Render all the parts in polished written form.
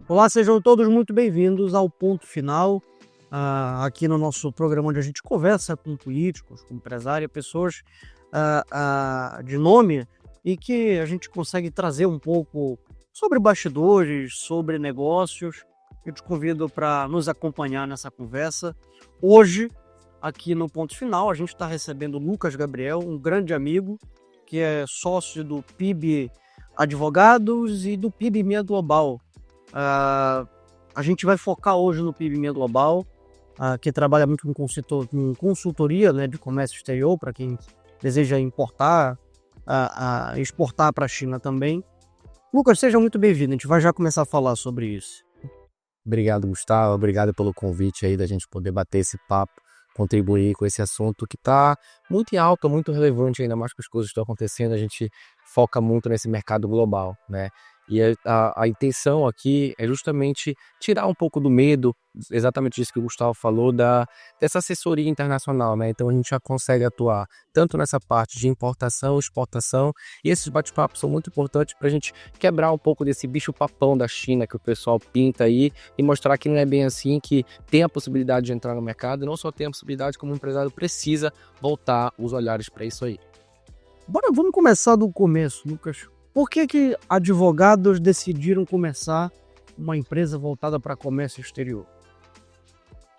Olá, sejam todos muito bem-vindos ao Ponto Final, aqui no nosso programa onde a gente conversa com políticos, com empresários, pessoas de nome e que a gente consegue trazer um pouco sobre bastidores, sobre negócios. Eu te convido para nos acompanhar nessa conversa. Hoje, aqui no Ponto Final, a gente está recebendo o Lucas Gabriel, um grande amigo, que é sócio do PIB Advogados e do PIB Minha Global. A gente vai focar hoje no PIB Minha Global, que trabalha muito com consultoria, né, de comércio exterior, para quem deseja importar, exportar para a China também. Lucas, seja muito bem-vindo, a gente vai já começar a falar sobre isso. Obrigado, Gustavo, obrigado pelo convite aí da gente poder bater esse papo, contribuir com esse assunto que está muito em alta, muito relevante, ainda mais que as coisas estão acontecendo, a gente foca muito nesse mercado global, né? E a intenção aqui é justamente tirar um pouco do medo, exatamente isso que o Gustavo falou, dessa assessoria internacional, né? Então a gente já consegue atuar tanto nessa parte de importação, exportação, e esses bate-papos são muito importantes para a gente quebrar um pouco desse bicho-papão da China que o pessoal pinta aí e mostrar que não é bem assim, que tem a possibilidade de entrar no mercado, e não só tem a possibilidade, como o empresário precisa voltar os olhares para isso aí. Vamos começar do começo, Lucas. Por que advogados decidiram começar uma empresa voltada para comércio exterior?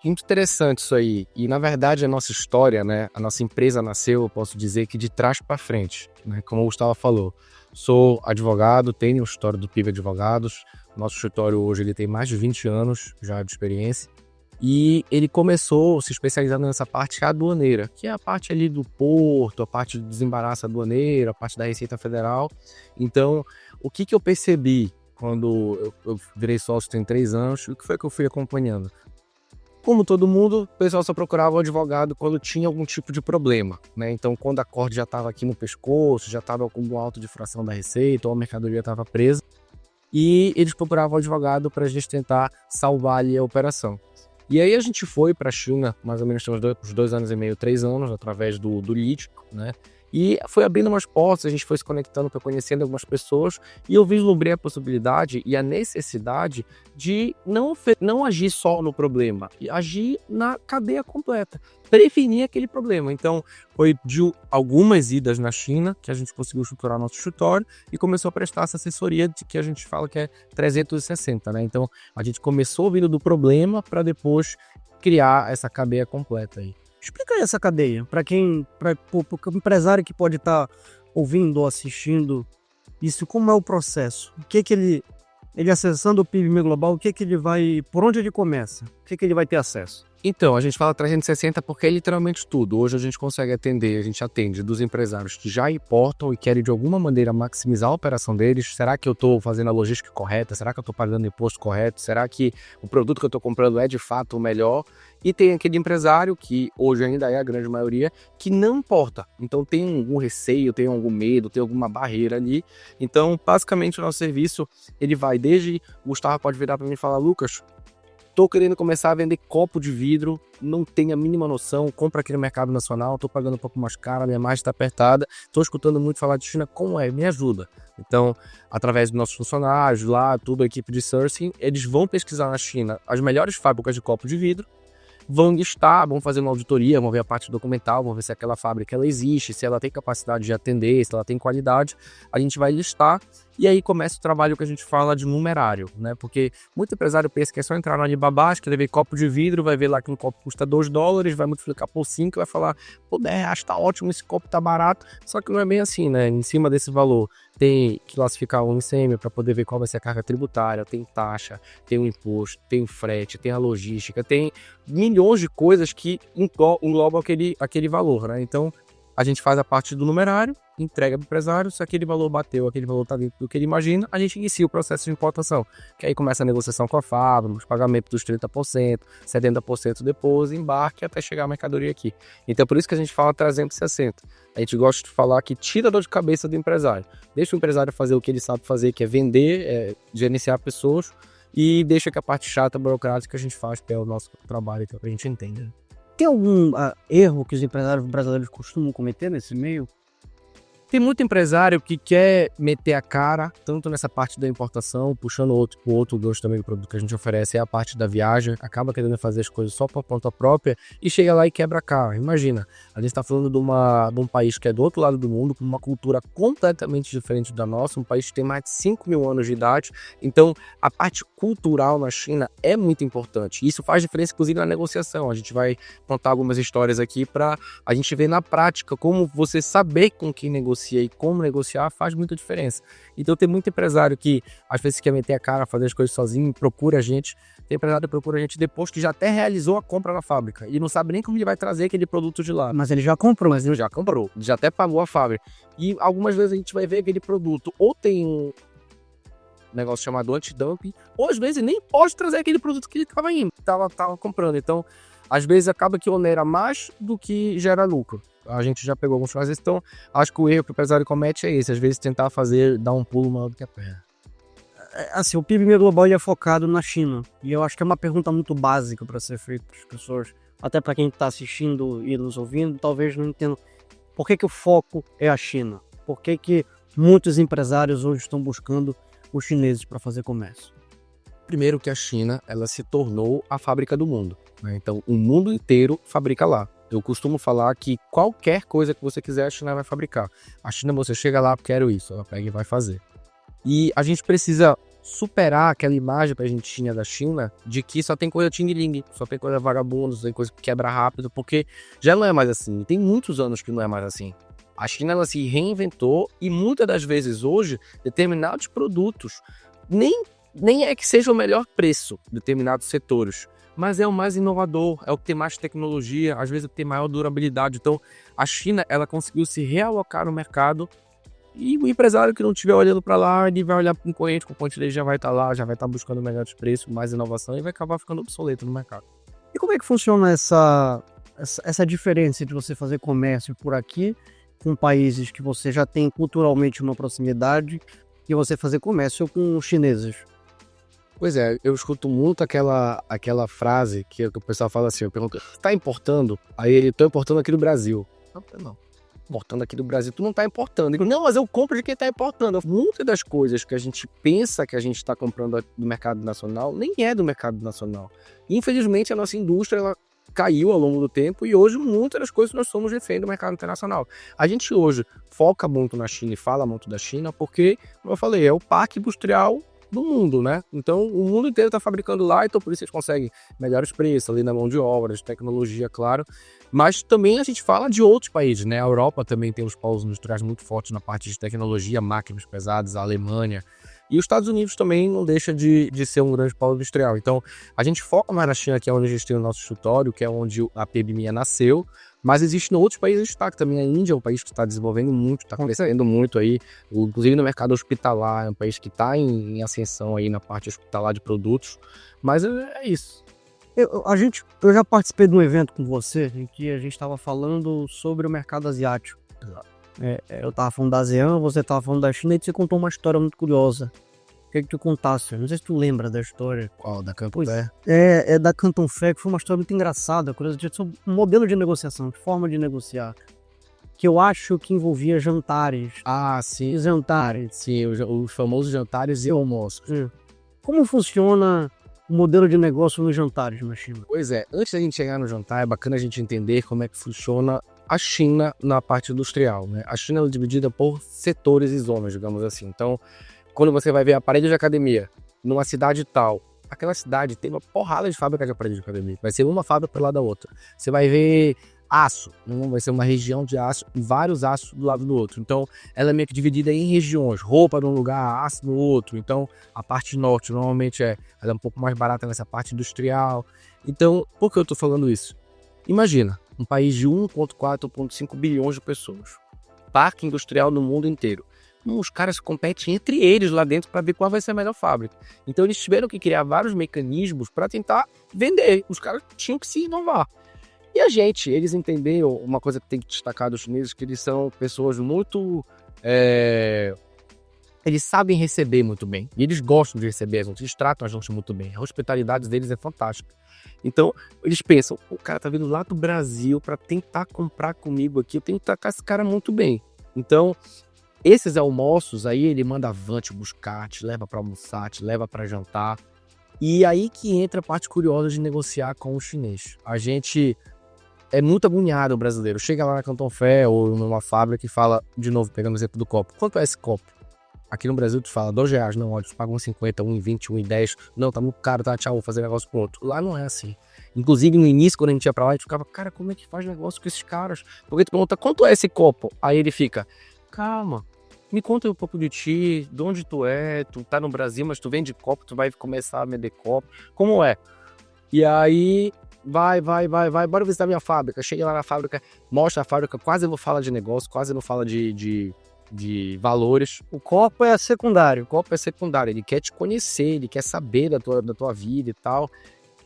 Muito interessante isso aí. E, na verdade, a nossa história, né? A nossa empresa nasceu, eu posso dizer, que de trás para frente, né? Como o Gustavo falou, sou advogado, tenho o escritório do PIB Advogados. Nosso escritório hoje ele tem mais de 20 anos já de experiência. E ele começou se especializando nessa parte aduaneira, que é a parte ali do porto, a parte do desembaraço aduaneiro, a parte da Receita Federal. Então, o que eu percebi quando eu virei sócio tem 3 anos, o que foi que eu fui acompanhando? Como todo mundo, o pessoal só procurava o advogado quando tinha algum tipo de problema, né? Então, quando a corda já estava aqui no pescoço, já estava com um auto de fração da Receita, ou a mercadoria estava presa, e eles procuravam o advogado para a gente tentar salvar ali a operação. E aí a gente foi para a China, mais ou menos uns 2 anos e meio, 3 anos, através do lead, né? E foi abrindo umas portas, a gente foi se conectando, foi conhecendo algumas pessoas, e eu vislumbrei a possibilidade e a necessidade de não agir só no problema, e agir na cadeia completa, prevenir aquele problema. Então, foi de algumas idas na China que a gente conseguiu estruturar nosso escritório e começou a prestar essa assessoria de que a gente fala que é 360, né? Então, a gente começou vindo do problema para depois criar essa cadeia completa aí. Explica aí essa cadeia, para o empresário que pode estar ouvindo ou assistindo isso, como é o processo? O que ele acessando o PIB Minha Global, por onde ele começa? O que ele vai ter acesso? Então, a gente fala 360 porque é literalmente tudo. Hoje a gente consegue atender, a gente atende dos empresários que já importam e querem de alguma maneira maximizar a operação deles. Será que eu estou fazendo a logística correta? Será que eu estou pagando o imposto correto? Será que o produto que eu estou comprando é de fato o melhor? E tem aquele empresário, que hoje ainda é a grande maioria, que não importa. Então tem algum receio, tem algum medo, tem alguma barreira ali. Então, basicamente, o nosso serviço, ele vai desde... O Gustavo pode virar para mim e falar: Lucas, tô querendo começar a vender copo de vidro, não tenho a mínima noção, compro aqui no mercado nacional, tô pagando um pouco mais caro, minha margem está apertada, tô escutando muito falar de China, como é? Me ajuda. Então, através dos nossos funcionários lá, tudo a equipe de sourcing, eles vão pesquisar na China as melhores fábricas de copo de vidro, vão listar, vão fazer uma auditoria, vão ver a parte documental, vão ver se aquela fábrica ela existe, se ela tem capacidade de atender, se ela tem qualidade. A gente vai listar e aí começa o trabalho que a gente fala de numerário, né? Porque muito empresário pensa que é só entrar no Alibaba, escrever ver copo de vidro, vai ver lá que um copo custa $2, vai multiplicar por 5 e vai falar: pô, R$10, tá ótimo, esse copo tá barato. Só que não é bem assim, né? Em cima desse valor tem que classificar o ICMS para poder ver qual vai ser a carga tributária, tem taxa, tem o imposto, tem o frete, tem a logística, tem milhões de coisas que englobam aquele valor, né? Então, a gente faz a parte do numerário, entrega para o empresário, se aquele valor bateu, aquele valor está dentro do que ele imagina, a gente inicia o processo de importação, que aí começa a negociação com a fábrica, os pagamentos dos 30%, 70% depois, embarque até chegar a mercadoria aqui. Então, por isso que a gente fala 360. A gente gosta de falar que tira a dor de cabeça do empresário. Deixa o empresário fazer o que ele sabe fazer, que é vender, gerenciar pessoas, e deixa que a parte chata, burocrática, a gente faz, que é o nosso trabalho, que é o que a gente entende. Tem algum erro que os empresários brasileiros costumam cometer nesse meio? Tem muito empresário que quer meter a cara, tanto nessa parte da importação, puxando o outro gancho também do produto que a gente oferece, é a parte da viagem, acaba querendo fazer as coisas só por conta própria e chega lá e quebra a cara. Imagina, a gente está falando de um país que é do outro lado do mundo, com uma cultura completamente diferente da nossa, um país que tem mais de 5 mil anos de idade, então a parte cultural na China é muito importante. Isso faz diferença, inclusive, na negociação. A gente vai contar algumas histórias aqui para a gente ver na prática como você saber com quem negocia e como negociar faz muita diferença. Então tem muito empresário que às vezes quer meter a cara, fazer as coisas sozinho, procura a gente. Tem empresário que procura a gente depois que já até realizou a compra na fábrica e não sabe nem como ele vai trazer aquele produto de lá. Mas ele já comprou. Mas ele já comprou, já até pagou a fábrica. E algumas vezes a gente vai ver aquele produto ou tem um negócio chamado anti-dumping, ou às vezes nem pode trazer aquele produto que ele estava comprando. Então, às vezes acaba que onera mais do que gera lucro. A gente já pegou alguns casos, então acho que o erro que o empresário comete é esse, às vezes tentar dar um pulo maior do que a perna. Assim, o PIB global é focado na China, e eu acho que é uma pergunta muito básica para ser feita para as pessoas, até para quem está assistindo e nos ouvindo, talvez não entenda por que o foco é a China, por que muitos empresários hoje estão buscando os chineses para fazer comércio. Primeiro que a China, ela se tornou a fábrica do mundo, né? Então o mundo inteiro fabrica lá. Eu costumo falar que qualquer coisa que você quiser, a China vai fabricar. A China, você chega lá, quero isso, ela pega e vai fazer. E a gente precisa superar aquela imagem que a gente tinha da China de que só tem coisa ting-ling, só tem coisa vagabunda, só tem coisa que quebra rápido, porque já não é mais assim. Tem muitos anos que não é mais assim. A China, ela se reinventou e muitas das vezes hoje, determinados produtos, nem é que seja o melhor preço de determinados setores, mas é o mais inovador, é o que tem mais tecnologia, às vezes tem maior durabilidade. Então, a China, ela conseguiu se realocar no mercado e o empresário que não estiver olhando para lá, ele vai olhar para o concorrente dele já vai estar lá, já vai estar buscando melhores preços, mais inovação e vai acabar ficando obsoleto no mercado. E como é que funciona essa diferença de você fazer comércio por aqui com países que você já tem culturalmente uma proximidade e você fazer comércio com os chineses? Pois é, eu escuto muito aquela frase que o pessoal fala assim, eu pergunto, tá importando? Aí ele, tô importando aqui do Brasil. Não, importando aqui do Brasil, tu não tá importando. Eu digo, não, mas eu compro de quem tá importando. Muitas das coisas que a gente pensa que a gente tá comprando do mercado nacional, nem é do mercado nacional. Infelizmente, a nossa indústria, ela caiu ao longo do tempo e hoje muitas das coisas nós somos refém do mercado internacional. A gente hoje foca muito na China e fala muito da China porque, como eu falei, é o parque industrial do mundo, né? Então, o mundo inteiro está fabricando lá, então por isso eles conseguem melhores preços ali na mão de obra, de tecnologia, claro. Mas também a gente fala de outros países, né? A Europa também tem os polos industriais muito fortes na parte de tecnologia, máquinas pesadas, a Alemanha. E os Estados Unidos também não deixa de ser um grande polo industrial. Então, a gente foca mais na China, que é onde a gente tem o nosso escritório, que é onde a PBMia nasceu. Mas existem outros países de destaque também. A Índia é um país que está desenvolvendo muito, está crescendo muito aí, inclusive no mercado hospitalar, é um país que está em ascensão aí na parte hospitalar de produtos. Mas é isso. Eu já participei de um evento com você em que a gente estava falando sobre o mercado asiático. Eu estava falando da ASEAN, você estava falando da China e você contou uma história muito curiosa. Queria que tu contasse, não sei se tu lembra da história. Qual? Da Canton Fair? É da Canton Fair, que foi uma história muito engraçada, curiosa, sobre um modelo de negociação, de forma de negociar, que eu acho que envolvia jantares. Ah, sim. Jantares. Sim, os famosos jantares e almoços. Como funciona o modelo de negócio nos jantares na China? Pois é, antes da gente chegar no jantar, é bacana a gente entender como é que funciona a China na parte industrial, né? A China é dividida por setores e zonas, digamos assim. Então, quando você vai ver aparelho de academia numa cidade tal, aquela cidade tem uma porrada de fábrica de aparelho de academia. Vai ser uma fábrica pelo lado da outra. Você vai ver aço, vai ser uma região de aço, vários aços do lado do outro. Então, ela é meio que dividida em regiões. Roupa num lugar, aço no outro. Então, a parte norte normalmente ela é um pouco mais barata nessa parte industrial. Então, por que eu tô falando isso? Imagina, um país de 1,4, 1,5 bilhões de pessoas. Parque industrial no mundo inteiro. Os caras competem entre eles lá dentro para ver qual vai ser a melhor fábrica. Então eles tiveram que criar vários mecanismos para tentar vender. Os caras tinham que se inovar. E eles entenderam uma coisa que tem que destacar dos chineses, que eles são pessoas muito... Eles sabem receber muito bem. E eles gostam de receber a gente, eles tratam a gente muito bem. A hospitalidade deles é fantástica. Então, eles pensam, o cara tá vindo lá do Brasil para tentar comprar comigo aqui, eu tenho que tratar esse cara muito bem. Então, esses almoços aí, ele manda a van te buscar, te leva para almoçar, te leva para jantar. E aí que entra a parte curiosa de negociar com o chinês. A gente é muito agoniado, o brasileiro. Chega lá na Canton Fair ou numa fábrica e fala, de novo, pegando o exemplo do copo. Quanto é esse copo? Aqui no Brasil tu fala R$2. Não, olha, tu paga 1,50, 1,20, 1,10. Não, tá muito caro, tá? Tchau, vou fazer negócio com outro. Lá não é assim. Inclusive, no início, quando a gente ia pra lá, a gente ficava, cara, como é que faz negócio com esses caras? Porque tu pergunta, quanto é esse copo? Aí ele fica, calma, me conta um pouco de ti, de onde tu é, tu tá no Brasil, mas tu vende copo, tu vai começar a vender copo. Como é? E aí, vai, bora visitar minha fábrica. Chega lá na fábrica, mostra a fábrica, quase não fala de negócio, quase não fala de valores. O copo é secundário. O copo é secundário, ele quer te conhecer, ele quer saber da tua vida e tal.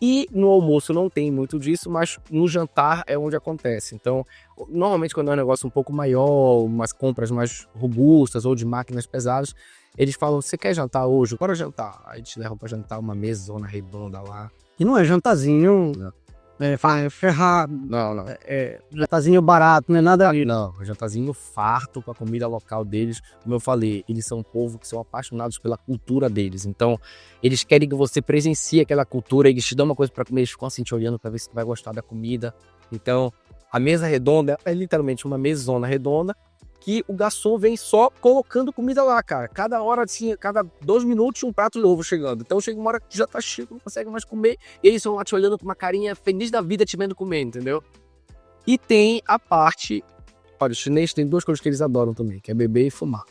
E no almoço não tem muito disso, mas no jantar é onde acontece. Então, normalmente quando é um negócio um pouco maior, umas compras mais robustas ou de máquinas pesadas, eles falam, você quer jantar hoje? Bora jantar. Aí te levam pra jantar uma mesona redonda lá. E não é jantarzinho ferrado. Não. Jantarzinho barato, não é nada. Não, é jantarzinho farto com a comida local deles. Como eu falei, eles são um povo que são apaixonados pela cultura deles. Então, eles querem que você presencie aquela cultura, eles te dão uma coisa pra comer, eles ficam assim te olhando pra ver se tu vai gostar da comida. Então, a mesa redonda é literalmente uma mesona redonda que o garçom vem só colocando comida lá, cara. Cada hora, assim, cada 2 minutos, um prato novo chegando. Então chega uma hora que já tá cheio, não consegue mais comer. E eles estão lá te olhando com uma carinha feliz da vida te vendo comer, entendeu? E tem a parte... Olha, os chineses tem 2 coisas que eles adoram também, que é beber e fumar,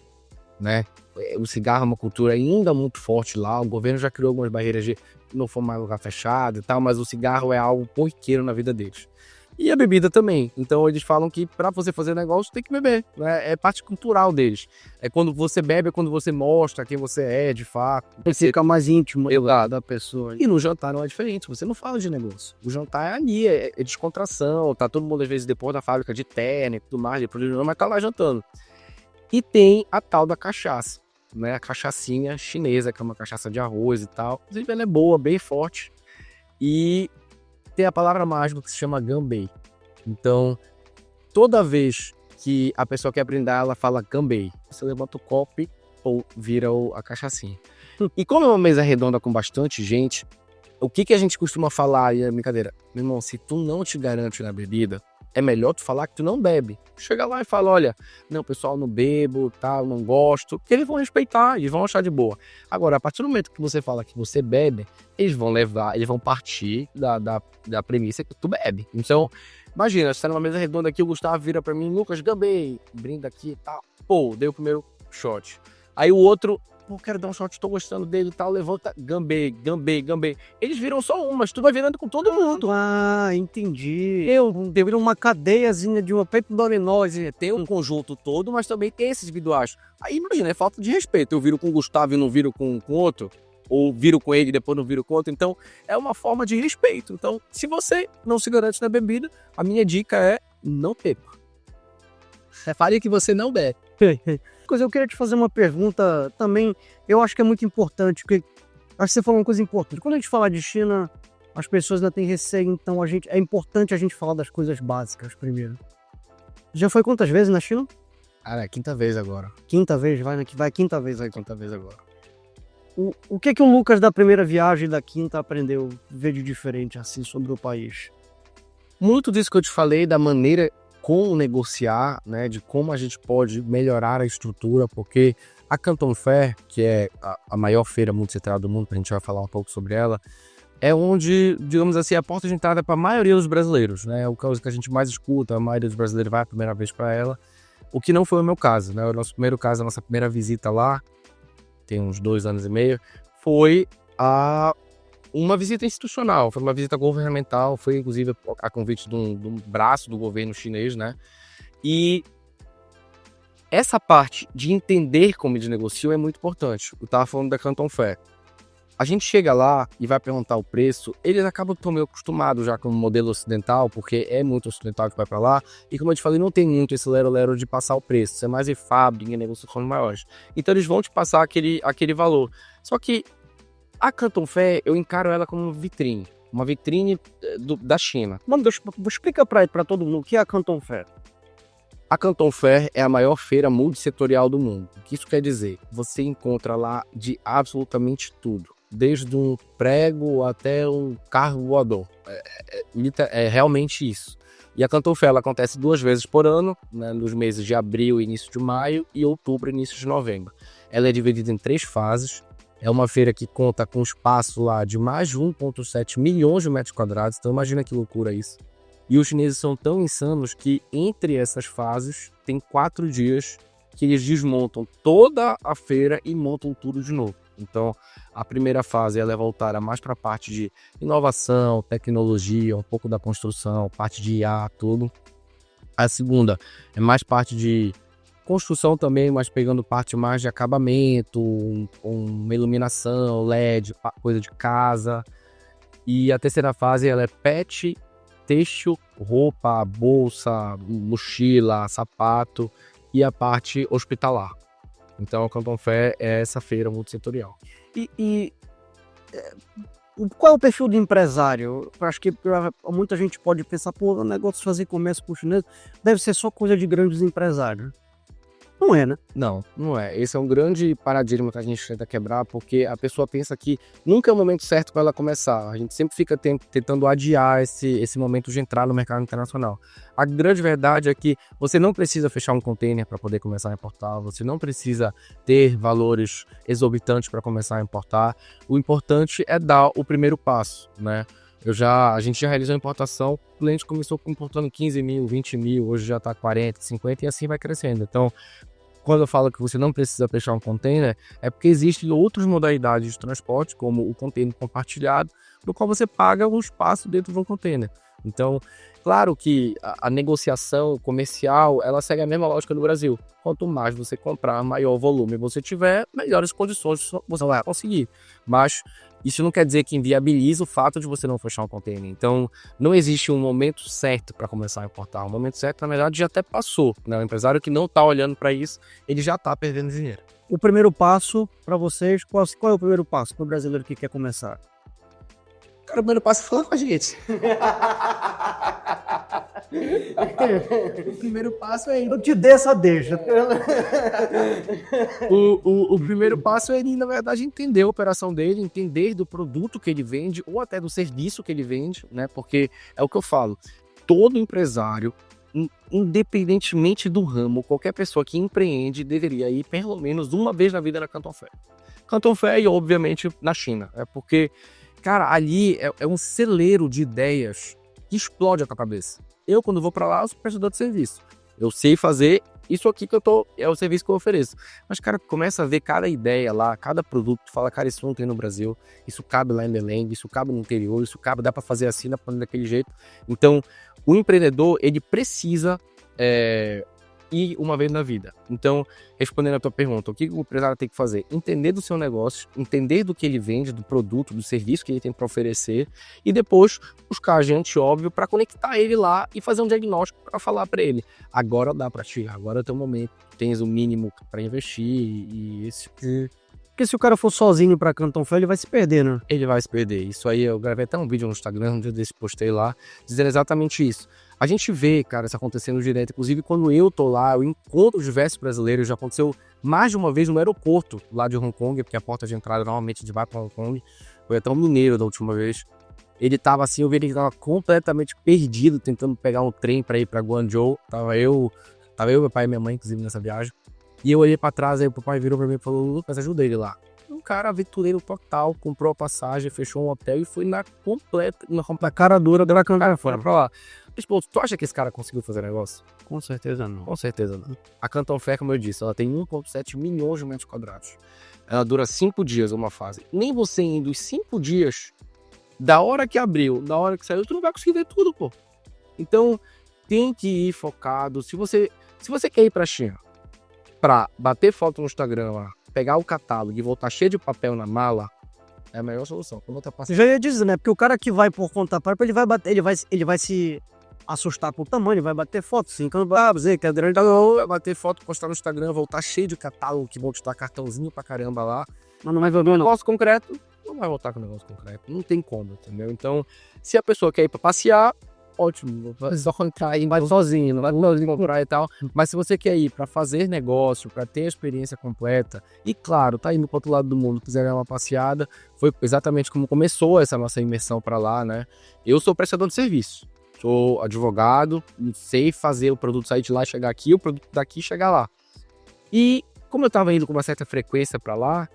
né? O cigarro é uma cultura ainda muito forte lá. O governo já criou algumas barreiras de não fumar em lugar fechado e tal, mas o cigarro é algo corriqueiro na vida deles. E a bebida também. Então eles falam que para você fazer negócio tem que beber, né? É parte cultural deles. É quando você bebe, é quando você mostra quem você é de fato. Você fica mais íntimo da pessoa. E no jantar não é diferente, você não fala de negócio. O jantar é ali, é descontração, tá todo mundo às vezes depois da fábrica de terno e tudo mais, mas tá lá jantando. E tem a tal da cachaça, né? A cachaçinha chinesa, que é uma cachaça de arroz e tal. Inclusive ela é boa, bem forte. E tem a palavra mágica que se chama ganbei. Então, toda vez que a pessoa quer brindar, ela fala ganbei. Você levanta o copo ou vira a cachaçinha. E como é uma mesa redonda com bastante gente, o que a gente costuma falar, e é brincadeira, meu irmão, se tu não te garante na bebida, é melhor tu falar que tu não bebe. Chega lá e fala, olha, não, pessoal, não bebo, tá, não gosto. Que eles vão respeitar, eles vão achar de boa. Agora, a partir do momento que você fala que você bebe, eles vão partir da premissa que tu bebe. Então, imagina, você tá numa mesa redonda aqui, o Gustavo vira pra mim, Lucas, gambei, brinda aqui e tal. Pô, dei o primeiro shot. Aí o outro, pô, quero dar um shot, tô gostando dele e tal, levanta, gambei. Eles viram só um, mas tu vai virando com todo mundo. Ah, entendi. Eu deveria uma cadeiazinha de uma peito dominó. Tem um conjunto todo, mas também tem esses individuais. Aí imagina, é falta de respeito. Eu viro com o Gustavo e não viro com outro, ou viro com ele e depois não viro com outro. Então, é uma forma de respeito. Então, se você não se garante na bebida, a minha dica é não beba. Fale que você não bebe. Eu queria te fazer uma pergunta também, eu acho que é muito importante, porque acho que você falou uma coisa importante. Quando a gente fala de China, as pessoas ainda têm receio, então é importante a gente falar das coisas básicas primeiro. Já foi quantas vezes na China? Cara, é a 5ª vez agora. Quinta vez? Vai quinta vez aí. 5ª vez agora. O que o Lucas da primeira viagem e da quinta aprendeu ver de diferente assim sobre o país? Muito disso que eu te falei, da maneira como negociar, né, de como a gente pode melhorar a estrutura, porque a Canton Fair, que é a maior feira multissetorial do mundo, a gente vai falar um pouco sobre ela, é onde, digamos assim, a porta de entrada para a maioria dos brasileiros, né, o caso que a gente mais escuta, a maioria dos brasileiros vai a primeira vez para ela, o que não foi o meu caso, né, o nosso primeiro caso, a nossa primeira visita lá, tem uns 2 anos e meio, foi uma visita institucional, foi uma visita governamental, foi inclusive a convite de um braço do governo chinês, né? E essa parte de entender como eles negociam é muito importante. Eu estava falando da Canton Fair. A gente chega lá e vai perguntar o preço, eles acabam tão meio acostumados já com o modelo ocidental, porque é muito ocidental que vai para lá, e como eu te falei, não tem muito esse lero-lero de passar o preço, isso é mais em fábrica, em negociações maiores. Então eles vão te passar aquele valor. Só que a Canton Fair, eu encaro ela como uma vitrine da China. Mano, explica para todo mundo o que é a Canton Fair. A Canton Fair é a maior feira multissetorial do mundo. O que isso quer dizer? Você encontra lá de absolutamente tudo, desde um prego até um carro voador. É realmente isso. E a Canton Fair ela acontece 2 vezes por ano, né, nos meses de abril e início de maio e outubro e início de novembro. Ela é dividida em 3 fases. É uma feira que conta com espaço lá de mais de 1,7 milhões de metros quadrados. Então imagina que loucura isso. E os chineses são tão insanos que entre essas fases tem 4 dias que eles desmontam toda a feira e montam tudo de novo. Então a primeira fase ela é voltada mais para a parte de inovação, tecnologia, um pouco da construção, parte de IA, tudo. A segunda é mais parte de construção também, mas pegando parte mais de acabamento, uma iluminação, LED, coisa de casa. E a terceira fase ela é pet, têxtil, roupa, bolsa, mochila, sapato e a parte hospitalar. Então a Canton Fair é essa feira multissetorial. Qual é o perfil do empresário? Eu acho que muita gente pode pensar, pô, o negócio de fazer comércio com o chinês deve ser só coisa de grandes empresários. Não é, né? Não é. Esse é um grande paradigma que a gente tenta quebrar, porque a pessoa pensa que nunca é o momento certo para ela começar. A gente sempre fica tentando adiar esse momento de entrar no mercado internacional. A grande verdade é que você não precisa fechar um container para poder começar a importar, você não precisa ter valores exorbitantes para começar a importar. O importante é dar o primeiro passo, né? A gente já realizou a importação, o cliente começou importando 15 mil, 20 mil, hoje já está 40, 50 e assim vai crescendo. Então, quando eu falo que você não precisa fechar um container, é porque existem outras modalidades de transporte, como o container compartilhado, no qual você paga um espaço dentro de um container. Então, claro que a negociação comercial, ela segue a mesma lógica do Brasil. Quanto mais você comprar, maior volume você tiver, melhores condições você vai conseguir. Mas isso não quer dizer que inviabiliza o fato de você não fechar um container. Então, não existe um momento certo para começar a importar. O momento certo, na verdade, já até passou, né? O empresário que não está olhando para isso, ele já está perdendo dinheiro. O primeiro passo para vocês, qual é o primeiro passo para o brasileiro que quer começar? Cara, o primeiro passo é falar com a gente. O primeiro passo é eu te dei essa deixa. O primeiro passo é ele, na verdade, entender a operação dele, entender do produto que ele vende ou até do serviço que ele vende, né? Porque é o que eu falo, todo empresário, independentemente do ramo, qualquer pessoa que empreende deveria ir pelo menos uma vez na vida na Canton Fair. Canton Fair e, obviamente, na China. É porque, cara, ali é um celeiro de ideias que explode a tua cabeça. Eu, quando vou pra lá, eu sou prestador de serviço. Eu sei fazer isso aqui que é o serviço que eu ofereço. Mas, cara, começa a ver cada ideia lá, cada produto, tu fala, cara, isso não tem no Brasil, isso cabe lá em Belém, isso cabe no interior, isso cabe, dá pra fazer assim, dá pra fazer daquele jeito. Então, o empreendedor, ele precisa ir uma vez na vida. Então, respondendo a tua pergunta, o que o empresário tem que fazer? Entender do seu negócio, entender do que ele vende, do produto, do serviço que ele tem para oferecer e depois buscar agente óbvio para conectar ele lá e fazer um diagnóstico para falar para ele, agora dá para ti, agora é o teu momento, tens o mínimo para investir e esse... Porque se o cara for sozinho pra Canton Fair, ele vai se perder, né? Ele vai se perder. Isso aí, eu gravei até um vídeo no Instagram, um dia desse postei lá, dizendo exatamente isso. A gente vê, cara, isso acontecendo direto. Inclusive, quando eu tô lá, eu encontro diversos brasileiros. Já aconteceu mais de uma vez no aeroporto lá de Hong Kong, porque a porta de entrada normalmente de vai pra Hong Kong. Foi até um mineiro da última vez. Ele tava assim, eu vi ele tava completamente perdido, tentando pegar um trem pra ir pra Guangzhou. Tava eu, meu pai e minha mãe, inclusive, nessa viagem. E eu olhei pra trás, aí o papai virou pra mim e falou, Lucas, ajuda ele lá. Um cara aventureiro total, comprou a passagem, fechou um hotel e foi na cara dura da cara fora pra lá. Mas, pô, tu acha que esse cara conseguiu fazer negócio? Com certeza não. Com certeza não. A Canton Fair, como eu disse, ela tem 1,7 milhões de metros quadrados. Ela dura 5 dias uma fase. Nem você indo os 5 dias, da hora que abriu, da hora que saiu, tu não vai conseguir ver tudo, pô. Então, tem que ir focado. Se você quer ir pra China, pra bater foto no Instagram lá, pegar o catálogo e voltar cheio de papel na mala, é a melhor solução. Você já ia dizer, né? Porque o cara que vai por conta própria, ele vai se assustar com o tamanho, ele vai bater foto, assim, você quer grande, vai bater foto, postar no Instagram, voltar cheio de catálogo, que vão te dar cartãozinho pra caramba lá. Mas não vai ver o negócio concreto, não vai voltar com o negócio concreto. Não tem como, entendeu? Então, se a pessoa quer ir pra passear, ótimo, só entrar e vai sozinho, não vai sozinho comprar e tal. Mas se você quer ir para fazer negócio, para ter a experiência completa, e claro, tá indo para outro lado do mundo, quiser dar uma passeada, foi exatamente como começou essa nossa imersão para lá, né? Eu sou prestador de serviço, sou advogado, sei fazer o produto sair de lá e chegar aqui, o produto daqui chegar lá. E como eu tava indo com uma certa frequência para lá,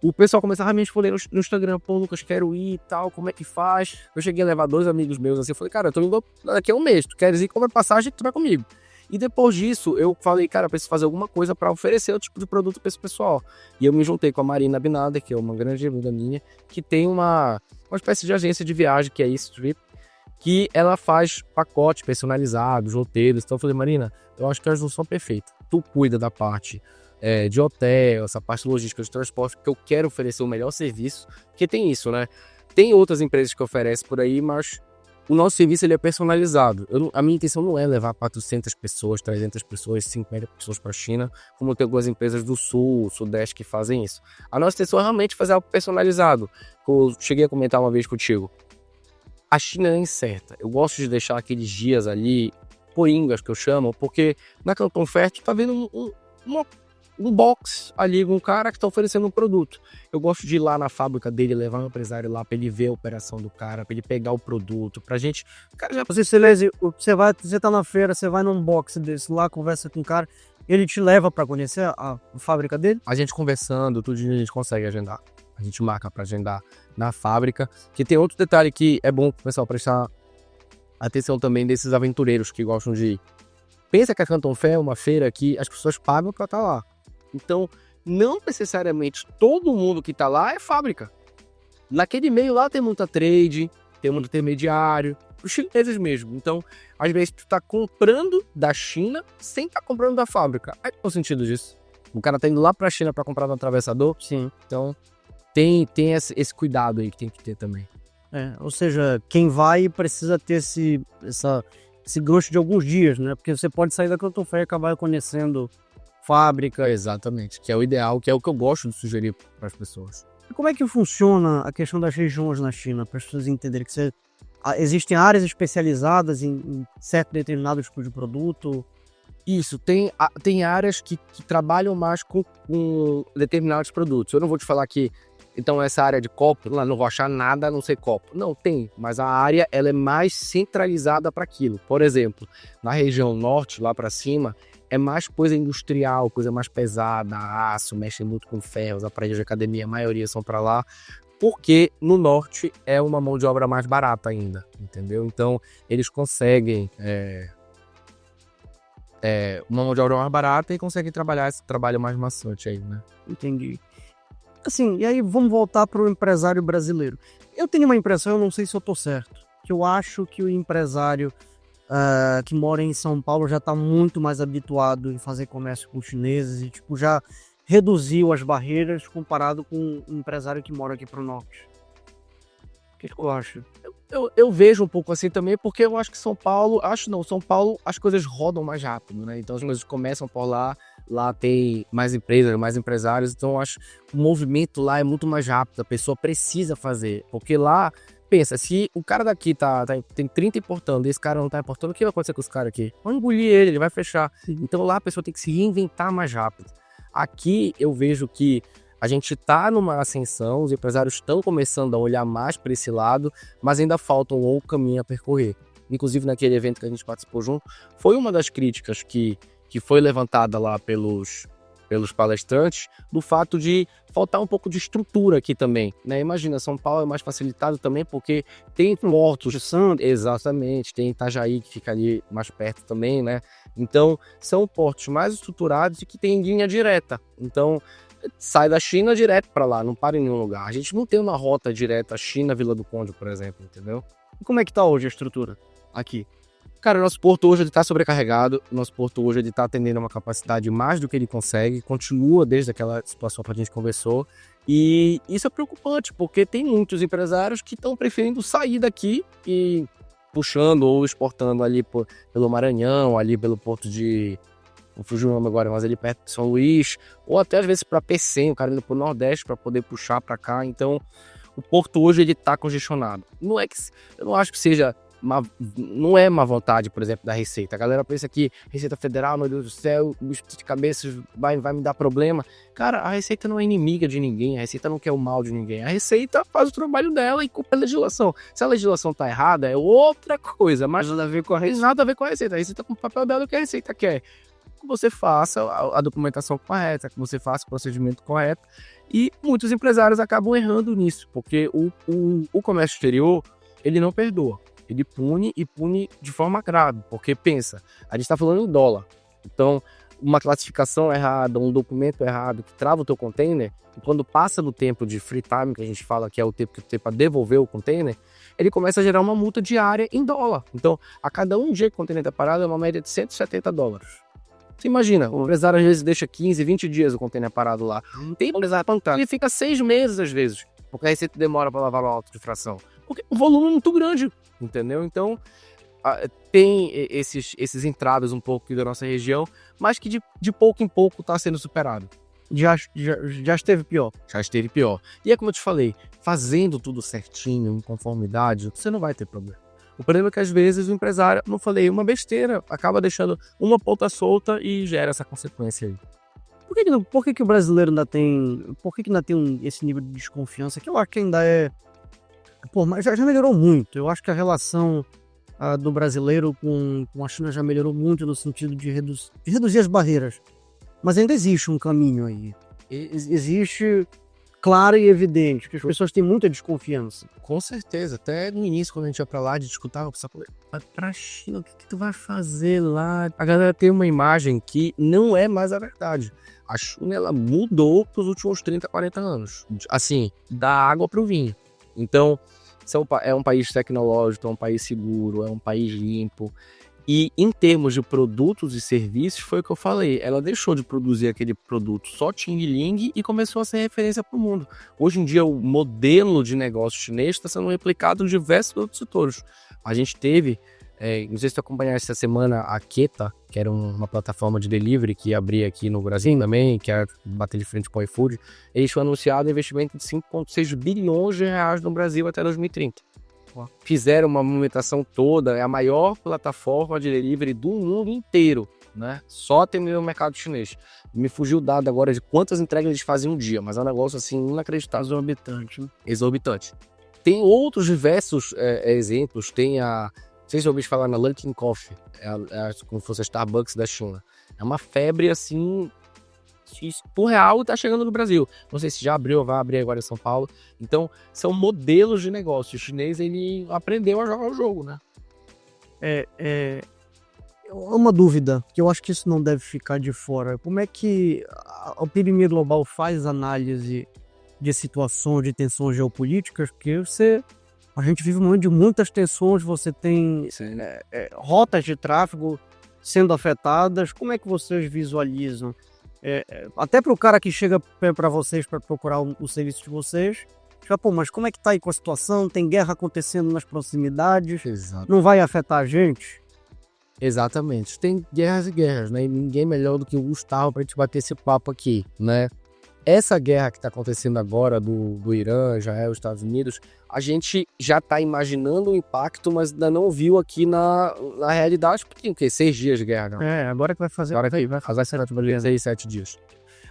o pessoal começava a me responder no Instagram, pô, Lucas, quero ir e tal, como é que faz? Eu cheguei a levar 2 amigos meus assim, eu falei, cara, eu tô indo daqui a um mês, tu queres ir, compra passagem, tu vai comigo. E depois disso, eu falei, cara, eu preciso fazer alguma coisa para oferecer o tipo de produto para esse pessoal. E eu me juntei com a Marina Binader, que é uma grande amiga minha, que tem uma espécie de agência de viagem, que é Easy Trip, que ela faz pacotes personalizados, roteiros. Então eu falei, Marina, eu acho que elas não são perfeitas. Tu cuida da parte de hotel, essa parte logística de transporte, porque eu quero oferecer o melhor serviço, porque tem isso, né? Tem outras empresas que oferecem por aí, mas o nosso serviço ele é personalizado. A minha intenção não é levar 400 pessoas, 300 pessoas, 50 pessoas para a China, como tem algumas empresas do Sul, Sudeste que fazem isso. A nossa intenção é realmente fazer algo personalizado. Eu cheguei a comentar uma vez contigo. A China é incerta. Eu gosto de deixar aqueles dias ali, poringas que eu chamo, porque na Canton Fair tu tá vendo um box ali com um cara que está oferecendo um produto. Eu gosto de ir lá na fábrica dele, levar um empresário lá para ele ver a operação do cara, para ele pegar o produto, pra gente... Cara, já... Você tá na feira, você vai num box desse lá, conversa com o cara, ele te leva para conhecer a fábrica dele? A gente conversando, tudo a gente consegue agendar. A gente marca para agendar na fábrica. Que tem outro detalhe que é bom o pessoal prestar atenção também desses aventureiros que gostam de ir. Pensa que a Canton Fair é uma feira que as pessoas pagam para estar lá. Então, não necessariamente todo mundo que tá lá é fábrica. Naquele meio lá tem muita trade, tem muito intermediário, os chineses mesmo. Então, às vezes tu tá comprando da China sem estar comprando da fábrica. Aí qual o sentido disso? O cara tá indo lá pra China para comprar um atravessador? Sim. Então, tem esse cuidado aí que tem que ter também. Ou seja, quem vai precisa ter esse gancho de alguns dias, né? Porque você pode sair da Canton Fair e acabar conhecendo fábrica. Exatamente, que é o ideal, que é o que eu gosto de sugerir para as pessoas. E como é que funciona a questão das regiões na China, para as pessoas entenderem que existem áreas especializadas em certo determinado tipo de produto? Isso, tem áreas que trabalham mais com determinados produtos. Eu não vou te falar que, então, essa área de copo, lá não vou achar nada a não ser copo. Não, tem, mas a área ela é mais centralizada para aquilo. Por exemplo, na região norte, lá para cima, é mais coisa industrial, coisa mais pesada, aço, mexe muito com ferros, aparelhos de academia, a maioria são para lá, porque no norte é uma mão de obra mais barata ainda, entendeu? Então, eles conseguem uma mão de obra mais barata e conseguem trabalhar esse trabalho mais maçante aí, né? Entendi. Assim, e aí vamos voltar para o empresário brasileiro. Eu tenho uma impressão, eu não sei se eu tô certo, que eu acho que o empresário que mora em São Paulo já está muito mais habituado em fazer comércio com chineses e tipo, já reduziu as barreiras comparado com um empresário que mora aqui para o norte. O que eu acho? Eu vejo um pouco assim também, porque eu acho que São Paulo as coisas rodam mais rápido, né? Então as coisas começam por lá tem mais empresas, mais empresários, então eu acho que o movimento lá é muito mais rápido, a pessoa precisa fazer, porque lá, pensa, se o cara daqui tem 30 importando e esse cara não tá importando, o que vai acontecer com os caras aqui? Vão engolir ele vai fechar. Então lá a pessoa tem que se reinventar mais rápido. Aqui eu vejo que a gente está numa ascensão, os empresários estão começando a olhar mais para esse lado, mas ainda falta um longo caminho a percorrer. Inclusive naquele evento que a gente participou junto, foi uma das críticas que foi levantada lá pelos palestrantes, do fato de faltar um pouco de estrutura aqui também, né? Imagina, São Paulo é mais facilitado também porque tem portos de Santos, exatamente, tem Itajaí que fica ali mais perto também, né? Então, são portos mais estruturados e que tem linha direta. Então, sai da China direto para lá, não para em nenhum lugar. A gente não tem uma rota direta China-Vila do Conde, por exemplo, entendeu? E como é que tá hoje a estrutura aqui? Cara, nosso porto hoje está sobrecarregado, nosso porto hoje está atendendo a uma capacidade mais do que ele consegue, continua desde aquela situação que a gente conversou, e isso é preocupante, porque tem muitos empresários que estão preferindo sair daqui e puxando ou exportando ali pelo Maranhão, ali pelo porto de... não fugiu o nome agora, mas ali perto de São Luís, ou até às vezes para Pecém, o cara indo para o Nordeste para poder puxar para cá, então o porto hoje ele está congestionado. Eu não acho que seja não é má vontade, por exemplo, da Receita. A galera pensa que Receita Federal, meu Deus do céu, o bicho de cabeça vai me dar problema. Cara, a Receita não é inimiga de ninguém, a Receita não quer o mal de ninguém. A Receita faz o trabalho dela e culpa a legislação. Se a legislação tá errada, é outra coisa, mas nada a ver com a Receita. Nada a ver com a Receita. A Receita com o papel dela, o que a Receita quer. Que você faça a documentação correta, que você faça o procedimento correto. E muitos empresários acabam errando nisso, porque o comércio exterior, ele não perdoa. Ele pune e pune de forma grave, porque pensa, a gente está falando em dólar. Então, uma classificação errada, um documento errado que trava o teu container, e quando passa do tempo de free time, que a gente fala que é o tempo que tu tem para devolver o container, ele começa a gerar uma multa diária em dólar. Então, a cada um dia que o container está parado, é uma média de $170. Você imagina, o empresário às vezes deixa 15, 20 dias o container parado lá. Tem empresário fantástico. Ele fica 6 meses às vezes, porque a Receita demora para lavar o auto de fração. Porque o volume é muito grande, entendeu? Então, tem esses entraves um pouco aqui da nossa região, mas que de pouco em pouco está sendo superado. Já esteve pior. Já esteve pior. E é como eu te falei, fazendo tudo certinho, em conformidade, você não vai ter problema. O problema é que às vezes o empresário, não falei, uma besteira, acaba deixando uma ponta solta e gera essa consequência aí. Por que o brasileiro ainda tem... Por que ainda tem esse nível de desconfiança? Que eu acho que ainda é... Pô, mas já melhorou muito. Eu acho que a relação do brasileiro com a China já melhorou muito no sentido de reduzir as barreiras. Mas ainda existe um caminho aí. Existe claro e evidente que as pessoas têm muita desconfiança. Com certeza. Até no início, quando a gente ia pra lá, de discutir, eu pensava, pra China, o que tu vai fazer lá? A galera tem uma imagem que não é mais a verdade. A China, ela mudou pros últimos 30, 40 anos. Assim, da água pro vinho. Então, é um país tecnológico, é um país seguro, é um país limpo. E em termos de produtos e serviços, foi o que eu falei. Ela deixou de produzir aquele produto só Ting Ling e começou a ser referência para o mundo. Hoje em dia, o modelo de negócio chinês está sendo replicado em diversos outros setores. A gente teve, não sei se tu acompanhaste essa semana, a Queta, que era uma plataforma de delivery que ia abrir aqui no Brasil também, que era bater de frente com o iFood. Eles tinham anunciado um investimento de 5,6 bilhões de reais no Brasil até 2030. Fizeram uma movimentação toda, é a maior plataforma de delivery do mundo inteiro, né? Só atendendo o mercado chinês. Me fugiu o dado agora de quantas entregas eles fazem um dia, mas é um negócio assim inacreditável. Exorbitante. Tem outros diversos exemplos, tem não sei se você ouviu falar na Luckin Coffee, como se fosse a Starbucks da China. É uma febre assim surreal e tá chegando no Brasil. Não sei se já abriu ou vai abrir agora em São Paulo. Então, são modelos de negócio. O chinês, ele aprendeu a jogar o jogo, né? É uma dúvida, que eu acho que isso não deve ficar de fora. Como é que o PMI Global faz análise de situações, de tensões geopolíticas? Porque a gente vive um momento de muitas tensões, você tem rotas de tráfego sendo afetadas. Como é que vocês visualizam? Até para o cara que chega para vocês para procurar o serviço de vocês, fala, pô, mas como é que tá aí com a situação? Tem guerra acontecendo nas proximidades? Exato. Não vai afetar a gente? Exatamente. Tem guerras e guerras, né? E ninguém melhor do que o Gustavo para a gente bater esse papo aqui, né? Essa guerra que está acontecendo agora do Irã, Israel, Estados Unidos, a gente já está imaginando o impacto, mas ainda não viu aqui na realidade, porque tem o quê? 6 dias de guerra, não? Agora que vai fazer. Agora que vai fazer 6, 7 dias.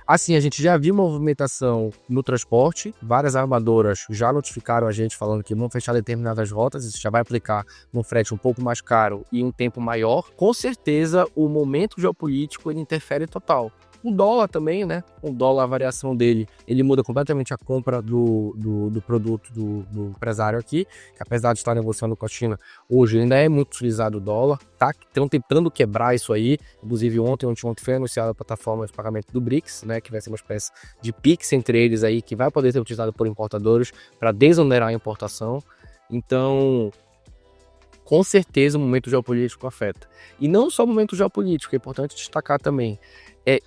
Assim, a gente já viu movimentação no transporte, várias armadoras já notificaram a gente falando que vão fechar determinadas rotas, isso já vai aplicar num frete um pouco mais caro e um tempo maior. Com certeza, o momento geopolítico ele interfere total. O dólar também, né? O dólar, a variação dele, ele muda completamente a compra do produto do empresário aqui, que apesar de estar negociando com a China, hoje ainda é muito utilizado o dólar, tá? Estão tentando quebrar isso aí, inclusive ontem foi anunciada a plataforma de pagamento do BRICS, né? Que vai ser uma espécie de PIX entre eles aí, que vai poder ser utilizado por importadores para desonerar a importação. Então, com certeza o momento geopolítico afeta. E não só o momento geopolítico, é importante destacar também.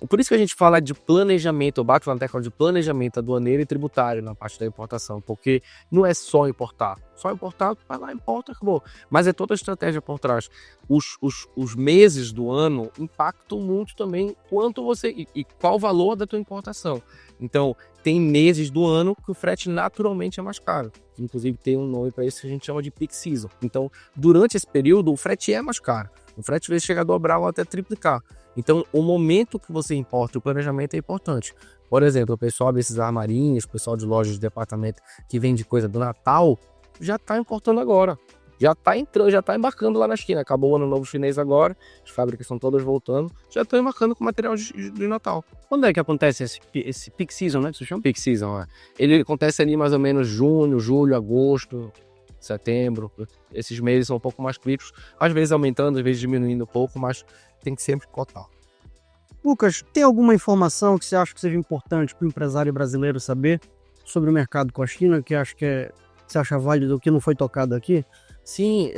Por isso que a gente fala de planejamento, eu bato na tecla de planejamento aduaneiro e tributário na parte da importação, porque não é só importar. Só importar, vai lá, importa, acabou. Mas é toda a estratégia por trás. Os meses do ano impactam muito também quanto você e qual o valor da tua importação. Então, tem meses do ano que o frete naturalmente é mais caro. Inclusive, tem um nome para isso que a gente chama de peak season. Então, durante esse período, o frete é mais caro. O frete às vezes chega a dobrar ou até triplicar. Então, o momento que você importa, o planejamento é importante. Por exemplo, o pessoal desses armarinhos, o pessoal de lojas de departamento que vende coisa do Natal, já está importando agora. Já está entrando, já está embarcando lá na China. Acabou o ano novo chinês agora, as fábricas estão todas voltando, já estão embarcando com material de Natal. Quando é que acontece esse peak season, né, que você chama? Peak season, Ele acontece ali mais ou menos junho, julho, agosto, setembro. Esses meses são um pouco mais críticos, às vezes aumentando, às vezes diminuindo um pouco, mas tem que sempre cotar. Lucas, tem alguma informação que você acha que seja importante para o empresário brasileiro saber sobre o mercado com a China, que você acha válido, que não foi tocado aqui? Sim,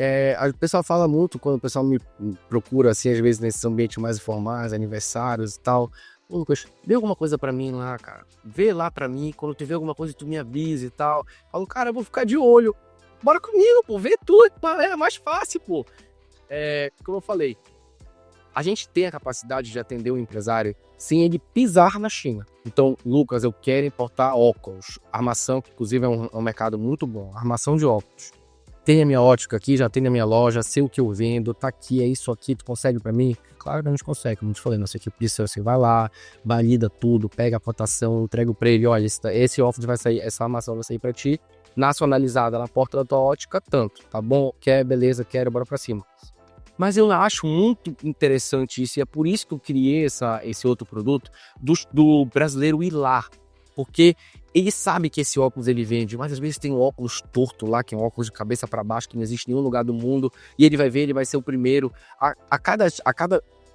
o pessoal fala muito, quando o pessoal me procura, assim, às vezes nesses ambientes mais informais, aniversários e tal. Lucas, vê alguma coisa pra mim lá, cara. Vê lá pra mim, quando tu vê alguma coisa tu me avisa e tal. Falo, cara, eu vou ficar de olho. Bora comigo, pô, vê tu, é mais fácil, pô. Como eu falei, a gente tem a capacidade de atender o empresário sem ele pisar na China. Então, Lucas, eu quero importar óculos. Armação, que inclusive é um mercado muito bom. Armação de óculos. Tem a minha ótica aqui, já tem na minha loja, sei o que eu vendo, tá aqui, é isso aqui, tu consegue pra mim? Claro que a gente consegue, como eu te falei, nossa equipe disse, você vai lá, valida tudo, pega a cotação, entrega pra ele, olha, esse óculos vai sair, essa armação vai sair pra ti, nacionalizada na porta da tua ótica, tanto, tá bom? Quer, beleza, quero, bora pra cima. Mas eu acho muito interessante isso, e é por isso que eu criei esse outro produto, do brasileiro ir lá, porque ele sabe que esse óculos ele vende, mas às vezes tem um óculos torto lá, que é um óculos de cabeça para baixo, que não existe em nenhum lugar do mundo, e ele vai ver, ele vai ser o primeiro. A cada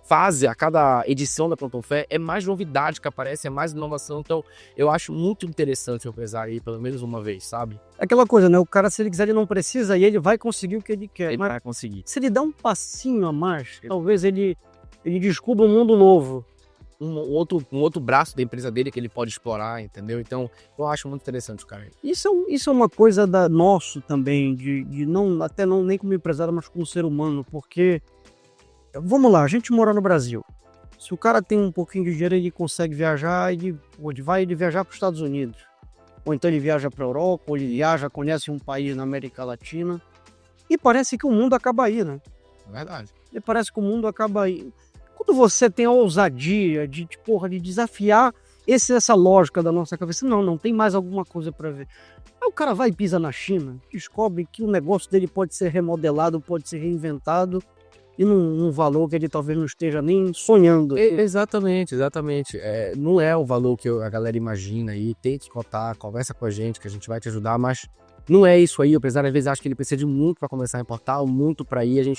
fase, a cada edição da Planton Fé, é mais novidade que aparece, é mais inovação. Então, eu acho muito interessante o empresário ir pelo menos uma vez, sabe? Aquela coisa, né? O cara, se ele quiser, ele não precisa e ele vai conseguir o que ele quer. Ele Mas vai conseguir. se ele dá um passinho a mais, talvez ele descubra um mundo novo. Um outro braço da empresa dele que ele pode explorar, entendeu? Então, eu acho muito interessante, cara. Isso é uma coisa nosso também, de não, até não nem como empresário, mas como ser humano, porque, vamos lá, a gente mora no Brasil. Se o cara tem um pouquinho de dinheiro, ele consegue viajar, ele viajar para os Estados Unidos. Ou então ele viaja para a Europa, ou ele viaja, conhece um país na América Latina. E parece que o mundo acaba aí, né? É verdade. E parece que o mundo acaba aí. Quando você tem a ousadia de desafiar essa lógica da nossa cabeça, não tem mais alguma coisa para ver. Aí o cara vai e pisa na China, descobre que o negócio dele pode ser remodelado, pode ser reinventado, e num valor que ele talvez não esteja nem sonhando. Exatamente. Não é o valor que a galera imagina aí, tem que cotar, conversa com a gente que a gente vai te ajudar, mas não é isso aí. O empresário às vezes acha que ele precisa de muito para começar a importar, muito para ir,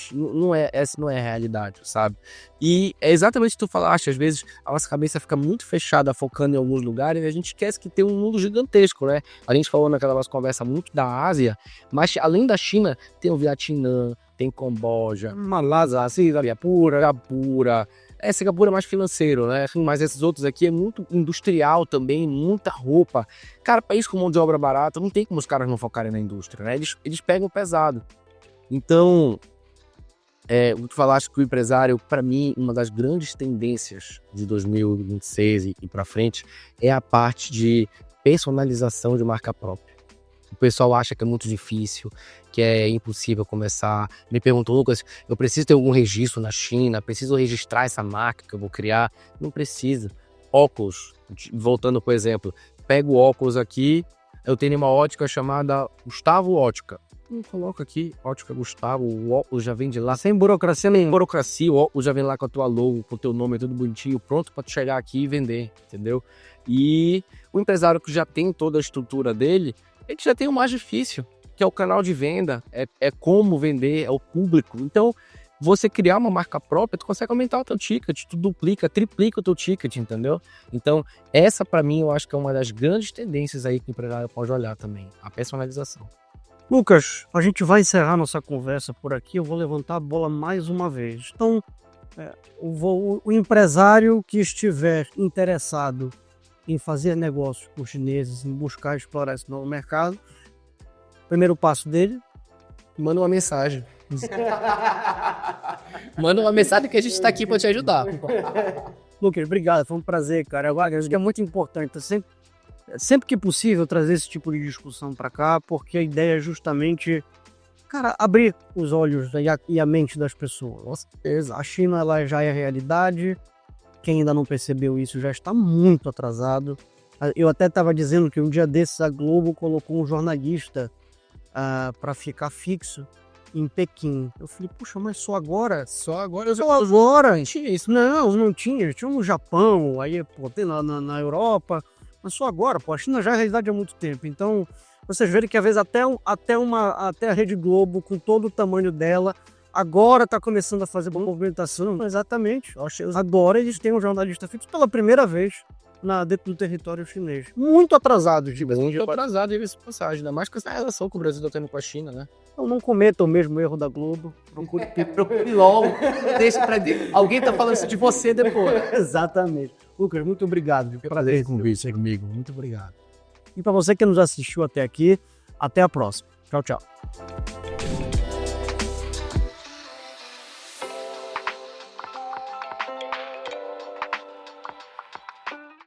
essa não é a realidade, sabe? E é exatamente o que tu falaste, às vezes a nossa cabeça fica muito fechada, focando em alguns lugares, e a gente esquece que tem um mundo gigantesco, né? A gente falou naquela nossa conversa muito da Ásia, mas além da China, tem o Vietnã, tem Camboja, Malásia, Singapura, Singapura é mais financeiro, né? Mas esses outros aqui é muito industrial também, muita roupa. Cara, país com mão de obra barata, não tem como os caras não focarem na indústria, né? Eles pegam pesado. Então, tu falaste que o empresário, para mim, uma das grandes tendências de 2026 e para frente é a parte de personalização de marca própria. O pessoal acha que é muito difícil, que é impossível começar. Me perguntou, Lucas, eu preciso ter algum registro na China? Preciso registrar essa marca que eu vou criar? Não precisa. Óculos, voltando por exemplo, pego o óculos aqui, eu tenho uma ótica chamada Gustavo Ótica. Coloca aqui, Ótica Gustavo, o óculos já vem de lá. Sem burocracia nenhuma. Burocracia, o óculos já vem lá com a tua logo, com o teu nome, tudo bonitinho, pronto para tu chegar aqui e vender, entendeu? E o empresário que já tem toda a estrutura dele, ele já tem o mais difícil, que é o canal de venda, é como vender, é o público. Então, você criar uma marca própria, tu consegue aumentar o teu ticket, tu duplica, triplica o teu ticket, entendeu? Então, essa para mim, eu acho que é uma das grandes tendências aí que o empresário pode olhar também, a personalização. Lucas, a gente vai encerrar nossa conversa por aqui, eu vou levantar a bola mais uma vez. Então, O empresário que estiver interessado em fazer negócio com os chineses, em buscar explorar esse novo mercado, o primeiro passo dele... Manda uma mensagem. Manda uma mensagem que a gente está aqui para te ajudar. Lucas, obrigado, foi um prazer, cara. Eu acho que é muito importante, sempre que possível, trazer esse tipo de discussão para cá, porque a ideia é justamente, cara, abrir os olhos e a mente das pessoas. Com certeza. A China, ela já é realidade. Quem ainda não percebeu isso já está muito atrasado. Eu até estava dizendo que um dia desses a Globo colocou um jornalista para ficar fixo em Pequim. Eu falei, puxa, mas só agora? Só agora. Só agora? Tinha isso? Não tinha. Tinha no Japão, aí, pô, tem na Europa. Mas só agora, pô. A China já é realidade há muito tempo. Então, vocês verem que às vezes até a Rede Globo, com todo o tamanho dela, agora está começando a fazer uma movimentação. Exatamente. Agora eles têm um jornalista fixo pela primeira vez dentro do território chinês. Muito atrasado, Muito atrasado, diga-se de passagem, ainda mais com essa relação que o Brasil está tendo com a China, né? Então não cometa o mesmo erro da Globo. Procure logo, deixa pra dentro. Alguém tá falando isso de você depois. Exatamente. Lucas, muito obrigado. Prazer convite comigo, muito obrigado. E para você que nos assistiu até aqui, até a próxima. Tchau, tchau.